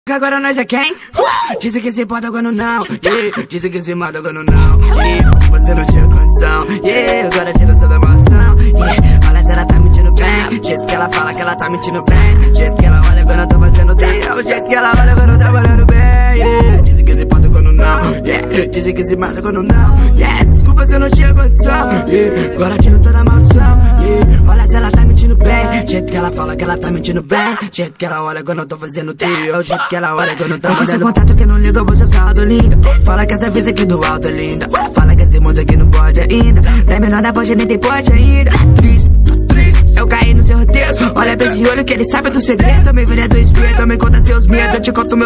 Agora nós é quem? Dizem que se pode, agora não. Dizem que se mata, agora não. Você não tinha condição. Agora tira toda a emoção. Olha se ela tá mentindo bem. Jeito que ela fala que ela tá mentindo bem. Jeito que ela olha quando eu tô fazendo bem. O jeito que ela olha quando eu tô trabalhando bem. Dizem que se pode, agora não. Dizem que se mata, agora não. Desculpa, você não tinha condição. Agora tira toda a maldição. Olha se ela tá mentindo bem. Jeito que ela fala que ela tá mentindo bem. Jeito que ela olha quando eu tô fazendo teu. Jeito que ela olha quando eu tô fazendo. Deixa seu contato que não liga, você saldo linda. Fala que essa vez aqui do alto é linda. Fala que esse mundo aqui não pode ainda. Tem menor da pode, nem tem pote ainda. Triste, eu caí no seu roteiro. Olha pra esse olho que ele sabe do segredo. Também veria do espírito, também conta seus medos. Eu te conto meus